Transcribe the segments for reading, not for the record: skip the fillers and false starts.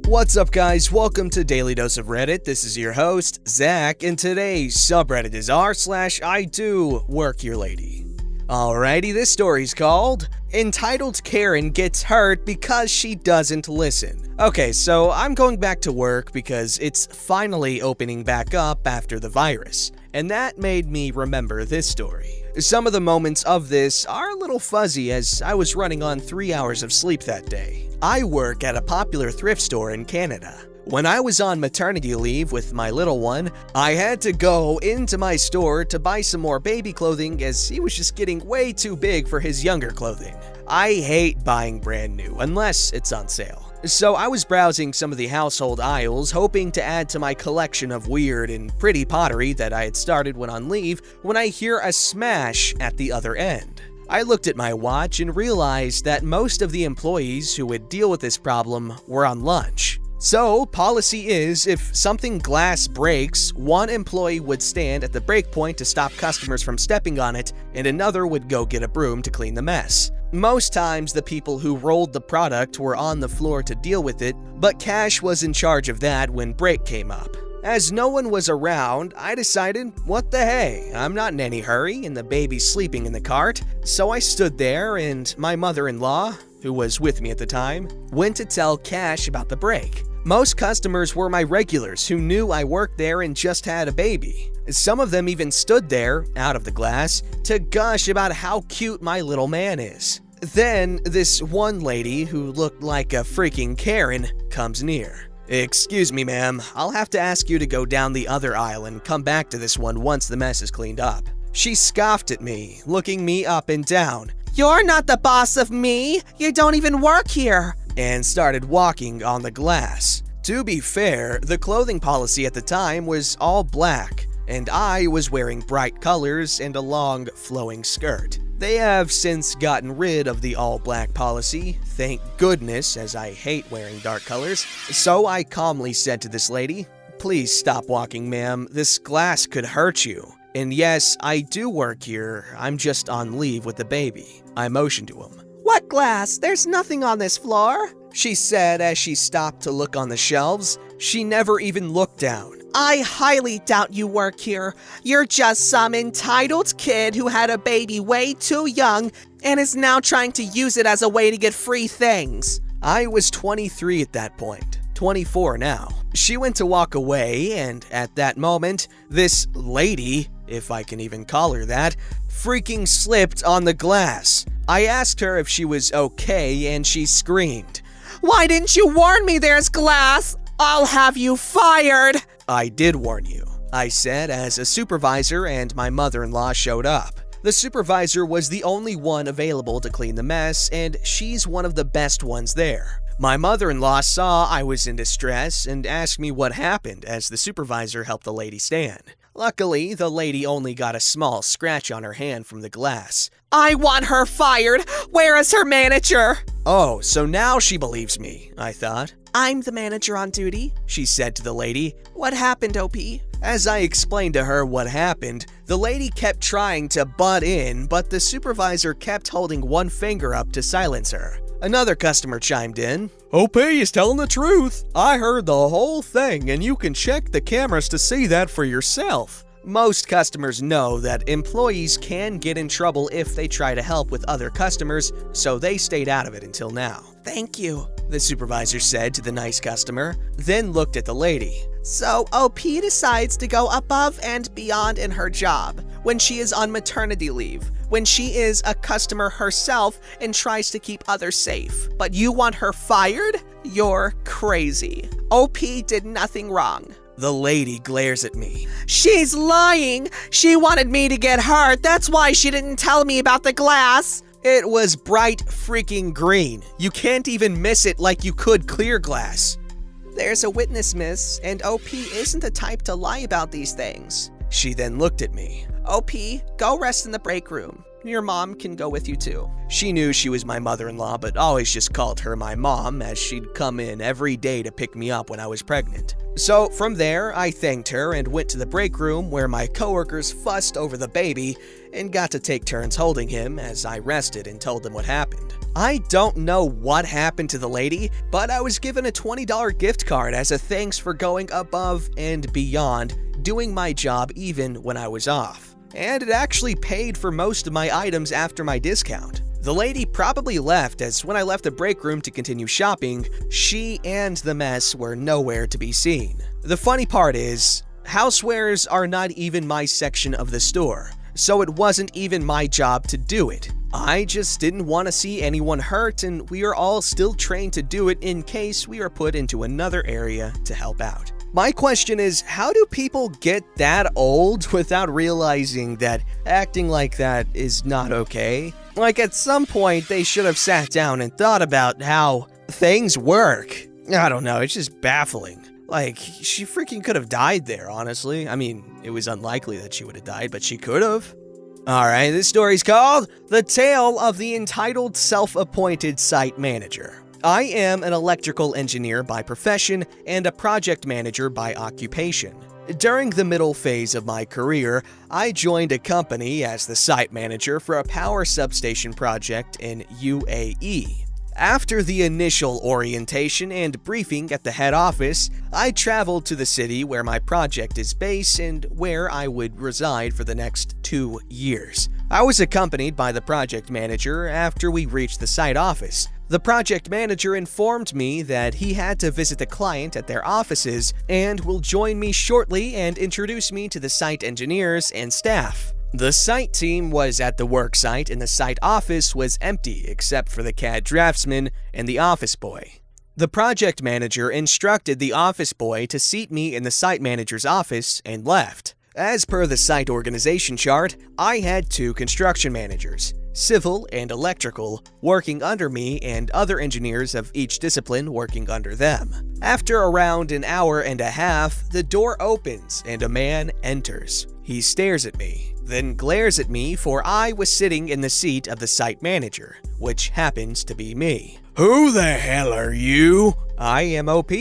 What's up, guys? Welcome to Daily Dose of Reddit. This is your host, Zach, and today's subreddit is r/IDoWorkHereLady. Alrighty, this story's called Entitled Karen Gets Hurt Because She Doesn't Listen. Okay, so I'm going back to work because it's finally opening back up after the virus, and that made me remember this story. Some of the moments of this are a little fuzzy as I was running on 3 hours of sleep that day. I work at a popular thrift store in Canada. When I was on maternity leave with my little one, I had to go into my store to buy some more baby clothing as he was just getting way too big for his younger clothing. I hate buying brand new unless it's on sale. So I was browsing some of the household aisles, hoping to add to my collection of weird and pretty pottery that I had started when on leave, when I hear a smash at the other end. I looked at my watch and realized that most of the employees who would deal with this problem were on lunch. So, policy is, if something glass breaks, one employee would stand at the break point to stop customers from stepping on it, and another would go get a broom to clean the mess. Most times, the people who rolled the product were on the floor to deal with it, but Cash was in charge of that when break came up. As no one was around, I decided, what the hey, I'm not in any hurry and the baby's sleeping in the cart. So I stood there and my mother-in-law, who was with me at the time, went to tell Cash about the break. Most customers were my regulars who knew I worked there and just had a baby. Some of them even stood there, out of the glass, to gush about how cute my little man is. Then this one lady who looked like a freaking Karen comes near. "Excuse me, ma'am, I'll have to ask you to go down the other aisle and come back to this one once the mess is cleaned up." She scoffed at me, looking me up and down. "You're not the boss of me! You don't even work here!" and started walking on the glass. To be fair, the clothing policy at the time was all black, and I was wearing bright colors and a long, flowing skirt. They have since gotten rid of the all-black policy, thank goodness, as I hate wearing dark colors. So I calmly said to this lady, "Please stop walking, ma'am. This glass could hurt you. And yes, I do work here. I'm just on leave with the baby." I motioned to him. "What glass? There's nothing on this floor," she said as she stopped to look on the shelves. She never even looked down. "I highly doubt you work here. You're just some entitled kid who had a baby way too young and is now trying to use it as a way to get free things." I was 23 at that point, 24 now. She went to walk away, and at that moment, this lady, if I can even call her that, freaking slipped on the glass. I asked her if she was okay, and she screamed, "Why didn't you warn me there's glass? I'll have you fired!" "I did warn you," I said as a supervisor and my mother-in-law showed up. The supervisor was the only one available to clean the mess, and she's one of the best ones there. My mother-in-law saw I was in distress and asked me what happened as the supervisor helped the lady stand. Luckily, the lady only got a small scratch on her hand from the glass. "I want her fired! Where is her manager?" Oh, so now she believes me, I thought. "I'm the manager on duty," she said to the lady. "What happened, OP?" As I explained to her what happened, the lady kept trying to butt in, but the supervisor kept holding one finger up to silence her. Another customer chimed in. "OP is telling the truth. I heard the whole thing, and you can check the cameras to see that for yourself." Most customers know that employees can get in trouble if they try to help with other customers, so they stayed out of it until now. "Thank you," the supervisor said to the nice customer, then looked at the lady. "So OP decides to go above and beyond in her job when she is on maternity leave, when she is a customer herself and tries to keep others safe. But you want her fired? You're crazy. OP did nothing wrong." The lady glares at me. "She's lying! She wanted me to get hurt. That's why she didn't tell me about the glass." It was bright freaking green. You can't even miss it like you could clear glass. "There's a witness, miss, and OP isn't the type to lie about these things." She then looked at me. "OP, go rest in the break room. Your mom can go with you too." She knew she was my mother-in-law, but always just called her my mom, as she'd come in every day to pick me up when I was pregnant. So from there, I thanked her and went to the break room where my coworkers fussed over the baby and got to take turns holding him as I rested and told them what happened. I don't know what happened to the lady, but I was given a $20 gift card as a thanks for going above and beyond, doing my job even when I was off. And it actually paid for most of my items after my discount. The lady probably left, as when I left the break room to continue shopping, she and the mess were nowhere to be seen. The funny part is, housewares are not even my section of the store, so it wasn't even my job to do it. I just didn't want to see anyone hurt, and we are all still trained to do it in case we are put into another area to help out. My question is, how do people get that old without realizing that acting like that is not okay? Like, at some point, they should have sat down and thought about how things work. I don't know, it's just baffling. Like, she freaking could have died there, honestly. I mean, it was unlikely that she would have died, but she could have. Alright, this story's called The Tale of the Entitled Self-Appointed Site Manager. I am an electrical engineer by profession and a project manager by occupation. During the middle phase of my career, I joined a company as the site manager for a power substation project in UAE. After the initial orientation and briefing at the head office, I traveled to the city where my project is based and where I would reside for the next 2 years. I was accompanied by the project manager after we reached the site office. The project manager informed me that he had to visit the client at their offices and will join me shortly and introduce me to the site engineers and staff. The site team was at the work site and the site office was empty except for the CAD draftsman and the office boy. The project manager instructed the office boy to seat me in the site manager's office and left. As per the site organization chart, I had 2 construction managers, civil and electrical, working under me and other engineers of each discipline working under them. After around an hour and a half, the door opens and a man enters. He stares at me, then glares at me for I was sitting in the seat of the site manager, which happens to be me. "Who the hell are you?" "I am OP.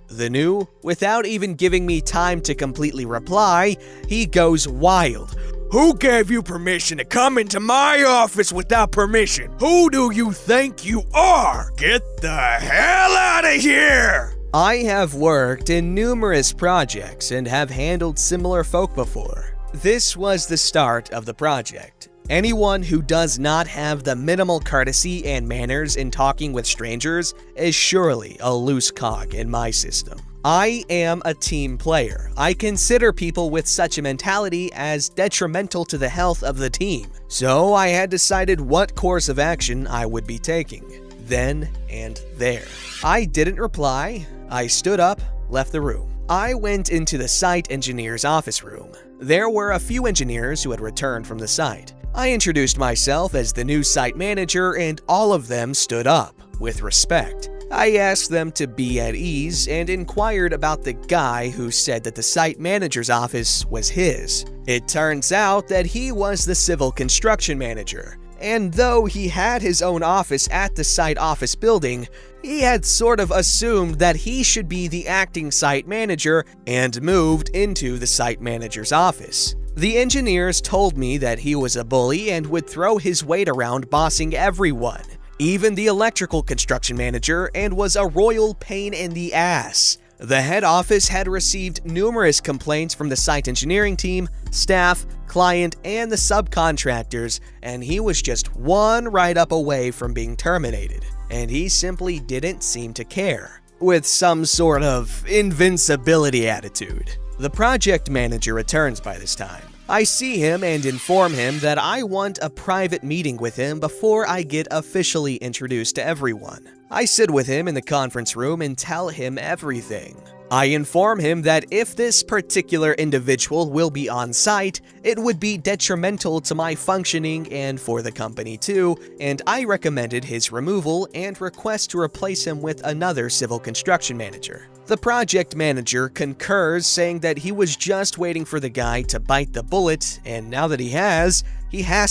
The new." Without even giving me time to completely reply, he goes wild. "Who gave you permission to come into my office without permission? Who do you think you are? Get the hell out of here!" I have worked in numerous projects and have handled similar folk before. This was the start of the project. Anyone who does not have the minimal courtesy and manners in talking with strangers is surely a loose cog in my system. I am a team player. I consider people with such a mentality as detrimental to the health of the team. So I had decided what course of action I would be taking, then and there. I didn't reply. I stood up, left the room. I went into the site engineer's office room. There were a few engineers who had returned from the site. I introduced myself as the new site manager and all of them stood up, with respect. I asked them to be at ease and inquired about the guy who said that the site manager's office was his. It turns out that he was the civil construction manager, and though he had his own office at the site office building, he had sort of assumed that he should be the acting site manager and moved into the site manager's office. The engineers told me that he was a bully and would throw his weight around bossing everyone, even the electrical construction manager, and was a royal pain in the ass. The head office had received numerous complaints from the site engineering team, staff, client, and the subcontractors, and he was just one write-up away from being terminated, and he simply didn't seem to care, with some sort of invincibility attitude. The project manager returns by this time. I see him and inform him that I want a private meeting with him before I get officially introduced to everyone. I sit with him in the conference room and tell him everything. I inform him that if this particular individual will be on site, it would be detrimental to my functioning and for the company too, and I recommended his removal and request to replace him with another civil construction manager. The project manager concurs, saying that he was just waiting for the guy to bite the bullet, and now that he has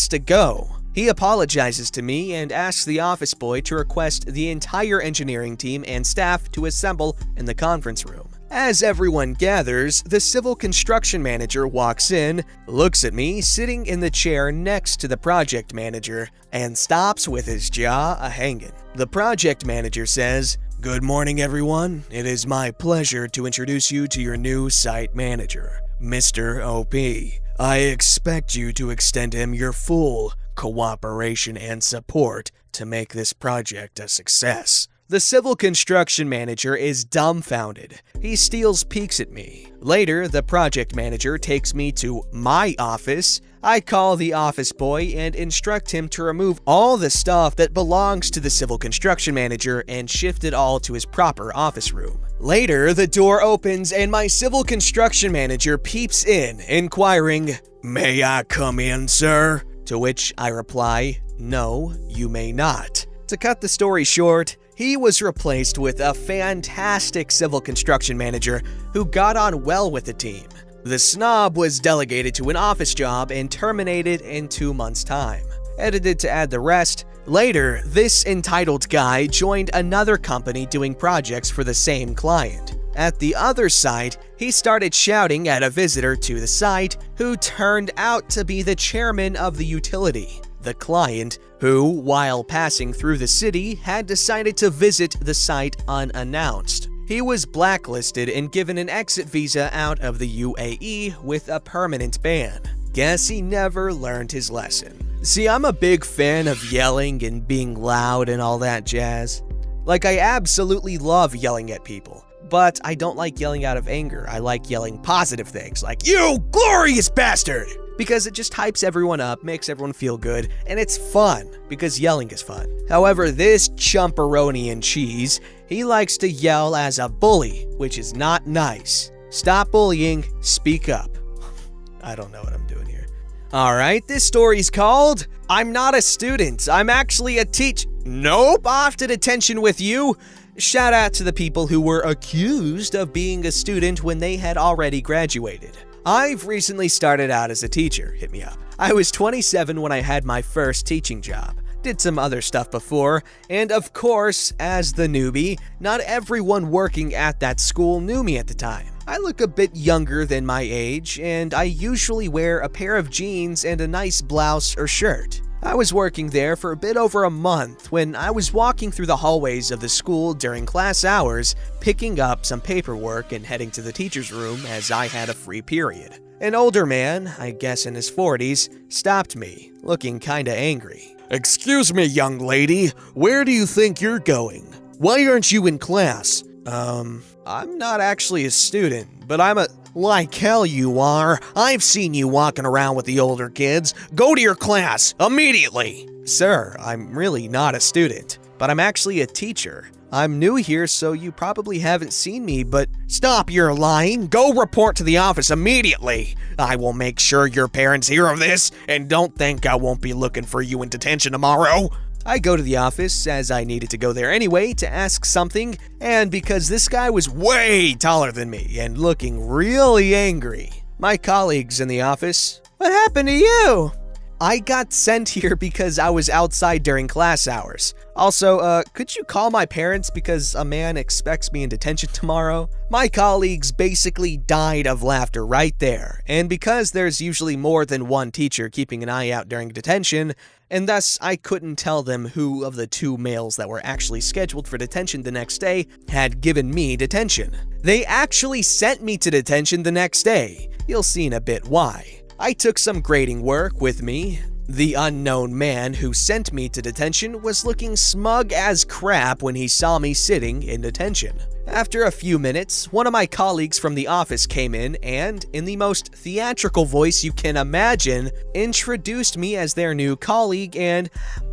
to go. He apologizes to me and asks the office boy to request the entire engineering team and staff to assemble in the conference room. As everyone gathers, the civil construction manager walks in, looks at me sitting in the chair next to the project manager, and stops with his jaw a-hangin'. The project manager says, "Good morning, everyone. It is my pleasure to introduce you to your new site manager, Mr. OP. I expect you to extend him your full cooperation and support to make this project a success." The civil construction manager is dumbfounded. He steals peeks at me. Later, the project manager takes me to my office. I call the office boy and instruct him to remove all the stuff that belongs to the civil construction manager and shift it all to his proper office room. Later, the door opens and my civil construction manager peeps in, inquiring, "May I come in, sir?" To which I reply, "No, you may not." To cut the story short, he was replaced with a fantastic civil construction manager who got on well with the team. The snob was delegated to an office job and terminated in 2 months' time. Edited to add the rest. Later, this entitled guy joined another company doing projects for the same client. At the other site, he started shouting at a visitor to the site who turned out to be the chairman of the utility. The client, who, while passing through the city, had decided to visit the site unannounced. He was blacklisted and given an exit visa out of the UAE with a permanent ban. Guess he never learned his lesson. See, I'm a big fan of yelling and being loud and all that jazz. Like, I absolutely love yelling at people. But I don't like yelling out of anger. I like yelling positive things like, "You glorious bastard!" Because it just hypes everyone up, makes everyone feel good, and it's fun, because yelling is fun. However, this chumperoni and cheese, he likes to yell as a bully, which is not nice. Stop bullying, speak up. I don't know what I'm doing here. Alright, this story's called, "I'm Not a Student, I'm Actually a Teach..." Nope, off to detention with you. Shout out to the people who were accused of being a student when they had already graduated. I've recently started out as a teacher, hit me up. I was 27 when I had my first teaching job. Did some other stuff before, and of course, as the newbie, not everyone working at that school knew me at the time. I look a bit younger than my age, and I usually wear a pair of jeans and a nice blouse or shirt. I was working there for a bit over a month when I was walking through the hallways of the school during class hours, picking up some paperwork and heading to the teacher's room as I had a free period. An older man, I guess in his 40s, stopped me, looking kinda angry. "Excuse me, young lady, where do you think you're going? Why aren't you in class?" I'm not actually a student, but I'm a... "Like hell you are. I've seen you walking around with the older kids. Go to your class, immediately!" "Sir, I'm really not a student, but I'm actually a teacher. I'm new here, so you probably haven't seen me, but..." "Stop your lying. Go report to the office immediately. I will make sure your parents hear of this, and don't think I won't be looking for you in detention tomorrow." I go to the office, as I needed to go there anyway, to ask something, and because this guy was way taller than me and looking really angry. My colleagues in the office, "What happened to you?" "I got sent here because I was outside during class hours. Also, could you call my parents because a man expects me in detention tomorrow?" My colleagues basically died of laughter right there, and because there's usually more than one teacher keeping an eye out during detention, and thus I couldn't tell them who of the 2 males that were actually scheduled for detention the next day had given me detention. They actually sent me to detention the next day. You'll see in a bit why. I took some grading work with me. The unknown man who sent me to detention was looking smug as crap when he saw me sitting in detention. After a few minutes, one of my colleagues from the office came in and, in the most theatrical voice you can imagine, introduced me as their new colleague and,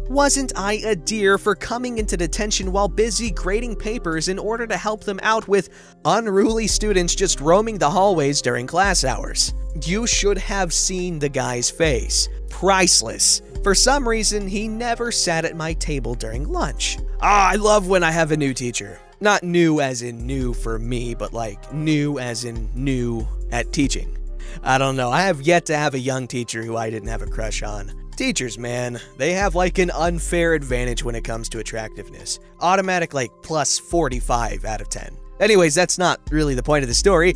Wasn't I a dear for coming into detention while busy grading papers in order to help them out with unruly students just roaming the hallways during class hours? You should have seen the guy's face. Priceless. For some reason, he never sat at my table during lunch. I love when I have a new teacher. Not new as in new for me, but like new as in new at teaching. I don't know, I have yet to have a young teacher who I didn't have a crush on. Teachers, man, they have like an unfair advantage when it comes to attractiveness. Automatic like plus 45 out of 10. Anyways, that's not really the point of the story.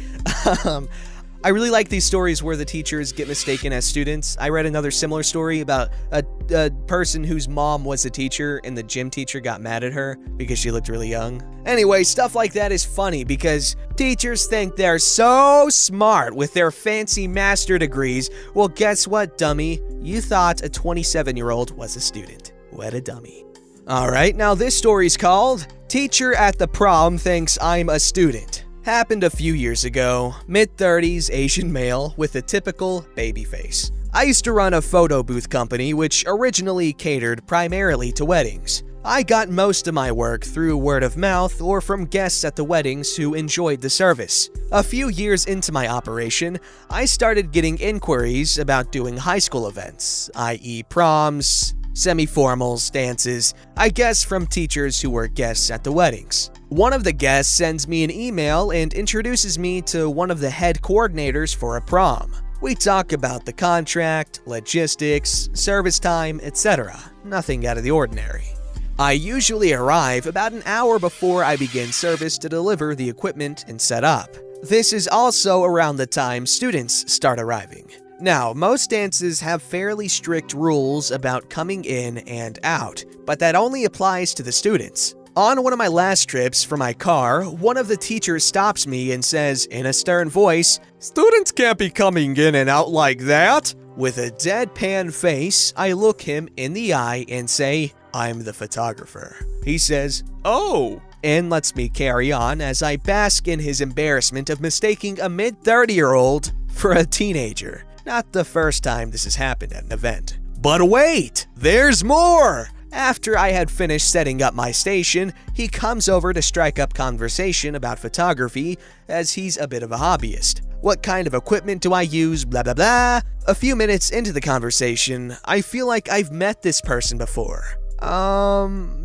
I really like these stories where the teachers get mistaken as students. I read another similar story about a person whose mom was a teacher and the gym teacher got mad at her because she looked really young. Anyway, stuff like that is funny because teachers think they're so smart with their fancy master degrees. Well, guess what, dummy? You thought a 27-year-old was a student. What a dummy. Alright, now this story's called Teacher at the Prom Thinks I'm a Student. Happened a few years ago, mid-30s Asian male with a typical baby face. I used to run a photo booth company which originally catered primarily to weddings. I got most of my work through word of mouth or from guests at the weddings who enjoyed the service. A few years into my operation, I started getting inquiries about doing high school events, i.e. proms, semi-formals, dances, I guess from teachers who were guests at the weddings. One of the guests sends me an email and introduces me to one of the head coordinators for a prom. We talk about the contract, logistics, service time, etc. Nothing out of the ordinary. I usually arrive about an hour before I begin service to deliver the equipment and set up. This is also around the time students start arriving. Now, most dances have fairly strict rules about coming in and out, but that only applies to the students. On one of my last trips for my car, one of the teachers stops me and says in a stern voice, "Students can't be coming in and out like that." With a deadpan face, I look him in the eye and say, "I'm the photographer." He says, "Oh," and lets me carry on as I bask in his embarrassment of mistaking a mid-30-year-old for a teenager. Not the first time this has happened at an event. But wait, there's more! After I had finished setting up my station, he comes over to strike up conversation about photography, as he's a bit of a hobbyist. What kind of equipment do I use, blah blah blah. A few minutes into the conversation, I feel like I've met this person before.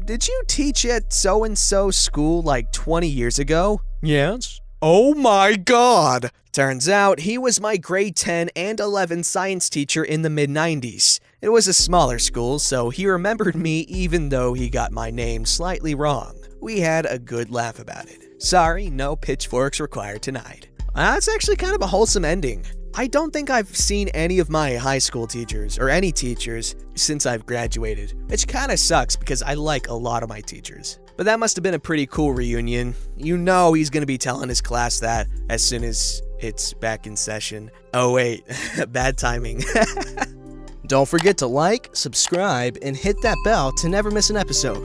Did you teach at so-and-so school like 20 years ago? Yes. Oh my god! Turns out he was my grade 10 and 11 science teacher in the mid-90s. It was a smaller school, so he remembered me even though he got my name slightly wrong. We had a good laugh about it. Sorry, no pitchforks required tonight. That's actually kind of a wholesome ending. I don't think I've seen any of my high school teachers, or any teachers, since I've graduated, which kinda sucks because I like a lot of my teachers. But that must have been a pretty cool reunion. You know he's gonna be telling his class that as soon as it's back in session. Oh wait, bad timing. Don't forget to like, subscribe, and hit that bell to never miss an episode.